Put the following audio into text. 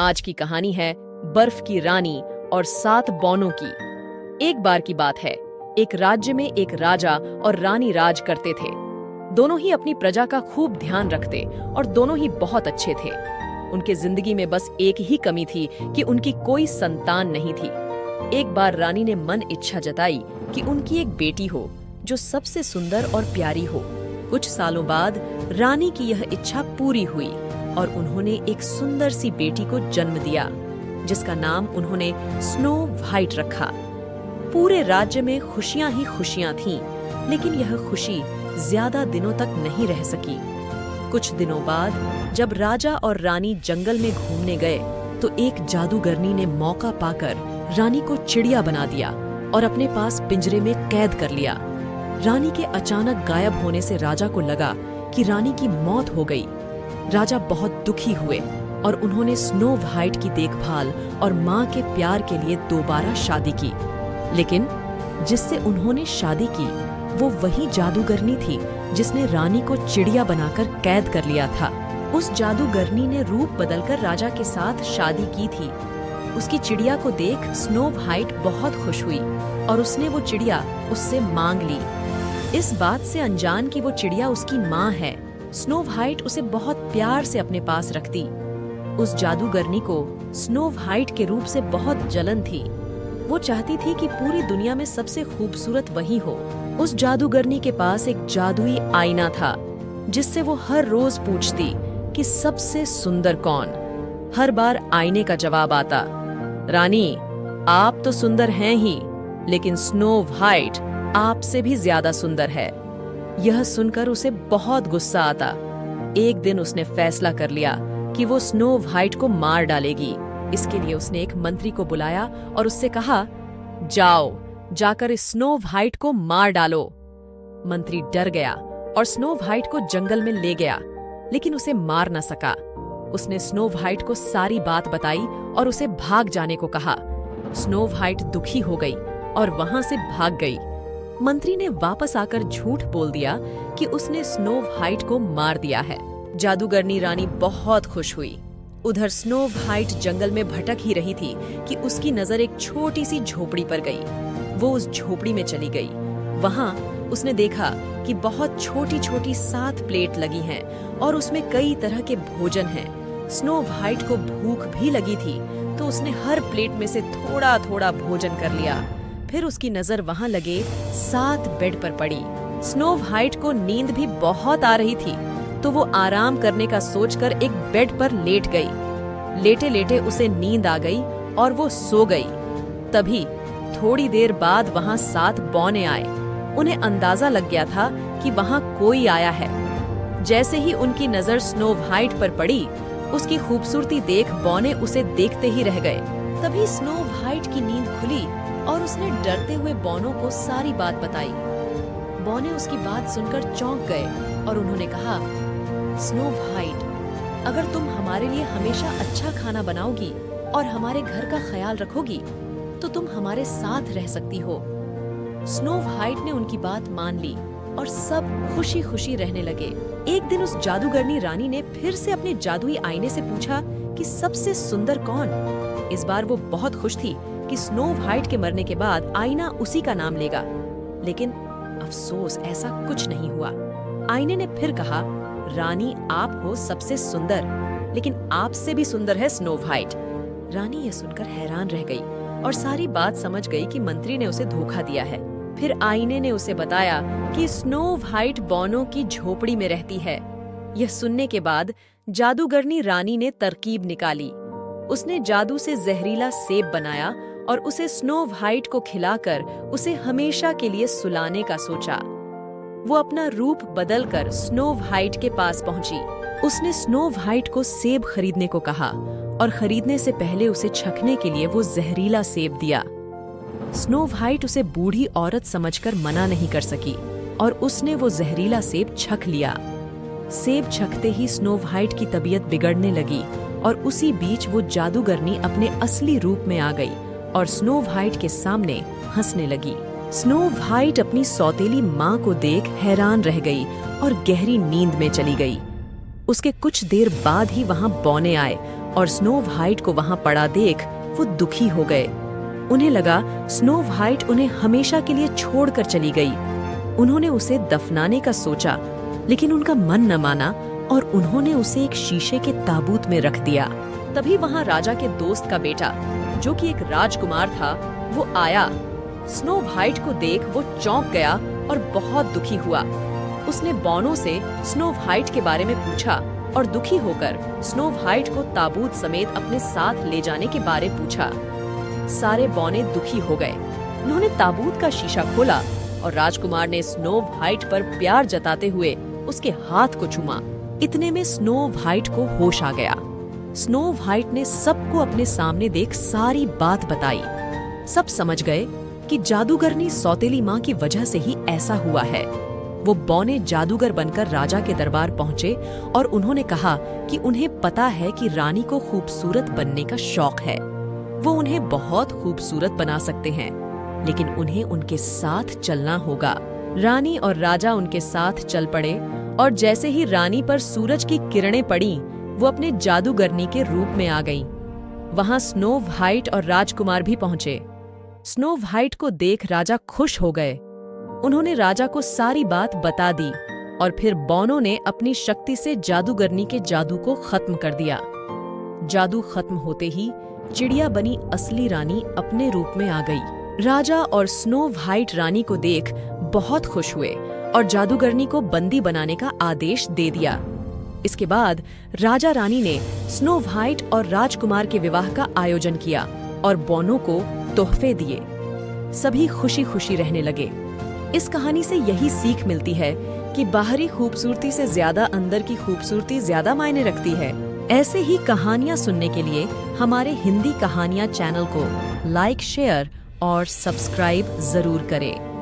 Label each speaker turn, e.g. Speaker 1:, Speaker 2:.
Speaker 1: आज की कहानी है बर्फ की रानी और 7 बौनों की। एक बार की बात है, एक राज्य में एक राजा और रानी राज करते थे। दोनों ही अपनी प्रजा का खूब ध्यान रखते और दोनों ही बहुत अच्छे थे। उनके जिंदगी में बस एक ही कमी थी कि उनकी कोई संतान नहीं थी। एक बार रानी ने मन इच्छा जताई कि उनकी एक बेटी हो जो सबसे सुंदर और प्यारी हो। कुछ सालों बाद रानी की यह इच्छा पूरी हुई और उन्होंने एक सुंदर सी बेटी को जन्म दिया, जिसका नाम उन्होंने स्नो व्हाइट रखा। पूरे राज्य में खुशियां ही खुशियां थीं, लेकिन यह खुशी ज्यादा दिनों तक नहीं रह सकी। कुछ दिनों बाद जब राजा और रानी जंगल में घूमने गए तो एक जादूगरनी ने मौका पाकर रानी को चिड़िया बना दिया और अपने पास पिंजरे में कैद कर लिया। रानी के अचानक गायब होने से राजा को लगा कि रानी की मौत हो गई। राजा बहुत दुखी हुए और उन्होंने स्नो व्हाइट की देखभाल और माँ के प्यार के लिए दोबारा शादी की। लेकिन जिससे उन्होंने शादी की वो वही जादूगरनी थी जिसने रानी को चिड़िया बनाकर कैद कर लिया था। उस जादूगरनी ने रूप बदलकर राजा के साथ शादी की थी। उसकी चिड़िया को देख स्नो व्हाइट बहुत खुश हुई और उसने वो चिड़िया उससे मांग ली। इस बात से अनजान कि वो चिड़िया उसकी माँ है, स्नो व्हाइट उसे बहुत प्यार से अपने पास रखती। उस जादूगरनी को स्नो व्हाइट के रूप से बहुत जलन थी। वो चाहती थी कि पूरी दुनिया में सबसे खूबसूरत वही हो। उस जादूगरनी के पास एक जादुई आईना था, जिससे वो हर रोज पूछती कि सबसे सुंदर कौन। हर बार आईने का जवाब आता, रानी आप तो सुंदर हैं ही, लेकिन स्नो व्हाइट आपसे भी ज्यादा सुंदर है। यह सुनकर उसे बहुत गुस्सा आता। एक दिन उसने फैसला कर लिया कि वो स्नो व्हाइट को मार डालेगी। इसके लिए उसने एक मंत्री को बुलाया और उससे कहा, जाओ जाकर इस स्नो व्हाइट को मार डालो। मंत्री डर गया और स्नो व्हाइट को जंगल में ले गया, लेकिन उसे मार न सका। उसने स्नो व्हाइट को सारी बात बताई और उसे भाग जाने को कहा। स्नो व्हाइट दुखी हो गई और वहां से भाग गई। मंत्री ने वापस आकर झूठ बोल दिया कि उसने स्नो व्हाइट को मार दिया है। जादूगरनी रानी बहुत खुश हुई। उधर स्नो व्हाइट जंगल में भटक ही रही थी कि उसकी नजर एक छोटी सी झोपड़ी पर गई। वो उस झोपड़ी में चली गई। वहां उसने देखा कि बहुत छोटी छोटी 7 प्लेट लगी हैं और उसमें कई तरह के भोजन हैं। स्नो व्हाइट को भूख भी लगी थी, तो उसने हर प्लेट में से थोड़ा थोड़ा भोजन कर लिया। फिर उसकी नजर वहां लगे 7 बेड पर पड़ी। स्नो व्हाइट को नींद भी बहुत आ रही थी, तो वो आराम करने का सोचकर एक बेड पर लेट गई। लेटे लेटे उसे नींद आ गई और वो सो गई। तभी थोड़ी देर बाद वहां 7 बौने आए। उन्हें अंदाजा लग गया था कि वहां कोई आया है। जैसे ही उनकी नजर स्नो व्हाइट पर पड़ी, उसकी खूबसूरती देख बौने उसे देखते ही रह गए। तभी स्नो व्हाइट की नींद खुली और उसने डरते हुए बौनों को सारी बात बताई। बौने उसकी बात सुनकर चौंक गए और उन्होंने कहा, स्नो व्हाइट, अगर तुम हमारे लिए हमेशा अच्छा खाना बनाओगी और हमारे घर का ख्याल रखोगी तो तुम हमारे साथ रह सकती हो। स्नो व्हाइट ने उनकी बात मान ली और सब खुशी खुशी रहने लगे। एक दिन उस जादूगरनी रानी ने फिर से अपने जादुई आईने से पूछा कि सबसे सुंदर कौन। इस बार वो बहुत खुश थी कि स्नो व्हाइट के मरने के बाद आईना उसी का नाम लेगा। लेकिन अफसोस, ऐसा कुछ नहीं हुआ। आईने ने फिर कहा, रानी आप हो सबसे सुंदर, लेकिन आपसे भी सुंदर है स्नो व्हाइट। रानी ये सुनकर हैरान रह गई और सारी बात समझ गई कि मंत्री ने उसे धोखा दिया है। फिर आईने ने उसे बताया कि स्नो व्हाइट बौनों की झोपड़ी में रहती है। यह सुनने के बाद जादूगरनी रानी ने तरकीब निकाली। उसने जादू से जहरीला सेब बनाया और उसे स्नो व्हाइट को खिलाकर उसे हमेशा के लिए सुलाने का सोचा। वो अपना रूप बदलकर स्नो व्हाइट के पास पहुंची। उसने स्नो व्हाइट को सेब खरीदने को कहा और खरीदने से पहले उसे चखने के लिए वो जहरीला सेब दिया। स्नो व्हाइट उसे बूढ़ी औरत समझकर मना नहीं कर सकी और उसने वो जहरीला सेब छक लिया। सेब छकते ही स्नो व्हाइट की तबीयत बिगड़ने लगी और उसी बीच वो जादूगरनी अपने असली रूप में आ गई और स्नो व्हाइट के सामने हंसने लगी। स्नो व्हाइट अपनी सौतेली माँ को देख हैरान रह गई और गहरी नींद में चली गई। उसके कुछ देर बाद ही वहां बौने आए और स्नो व्हाइट को वहां पड़ा देख वो दुखी हो गए। उन्हें लगा स्नो व्हाइट उन्हें हमेशा के लिए छोड़कर चली गई। उन्होंने उसे दफनाने का सोचा, लेकिन उनका मन न माना और उन्होंने उसे एक शीशे के ताबूत में रख दिया। तभी वहां राजा के दोस्त का बेटा, जो कि एक राजकुमार था, वो आया। स्नो व्हाइट को देख वो चौंक गया और बहुत दुखी हुआ। उसने बौनों से स्नो व्हाइट के बारे में पूछा और दुखी होकर स्नो व्हाइट को ताबूत समेत अपने साथ ले जाने के बारे पूछा। सारे बौने दुखी हो गए। उन्होंने ताबूत का शीशा खोला और राजकुमार ने स्नो व्हाइट पर प्यार जताते हुए उसके हाथ को चूमा। इतने में स्नो व्हाइट को होश आ गया। स्नो व्हाइट ने सबको अपने सामने देख सारी बात बताई। सब समझ गए कि जादूगरनी सौतेली माँ की वजह से ही ऐसा हुआ है। वो बौने जादूगर बनकर राजा के दरबार पहुंचे और उन्होंने कहा कि उन्हें पता है कि रानी को खूबसूरत बनने का शौक है। वो उन्हें बहुत खूबसूरत बना सकते हैं, लेकिन उन्हें उनके साथ चलना होगा। रानी और राजा उनके साथ चल पड़े और जैसे ही रानी पर सूरज की किरणें पड़ी, वो अपने जादूगरनी के रूप में आ गईं। वहां स्नो व्हाइट और राजकुमार भी पहुंचे। स्नो व्हाइट को देख राजा खुश हो गए। उन्होंने राजा को सारी बात बता दी और फिर बौनों ने अपनी शक्ति से जादूगरनी के जादू को खत्म कर दिया। जादू खत्म होते ही चिड़िया बनी असली रानी अपने रूप में आ गई। राजा और स्नो व्हाइट रानी को देख बहुत खुश हुए और जादूगरनी को बंदी बनाने का आदेश दे दिया। इसके बाद राजा रानी ने स्नो व्हाइट और राजकुमार के विवाह का आयोजन किया और बौनों को तोहफे दिए। सभी खुशी खुशी रहने लगे। इस कहानी से यही सीख मिलती है कि बाहरी खूबसूरती से ज्यादा अंदर की खूबसूरती ज्यादा मायने रखती है। ऐसे ही कहानियाँ सुनने के लिए हमारे हिंदी कहानियाँ चैनल को लाइक, शेयर और सब्सक्राइब जरूर करें।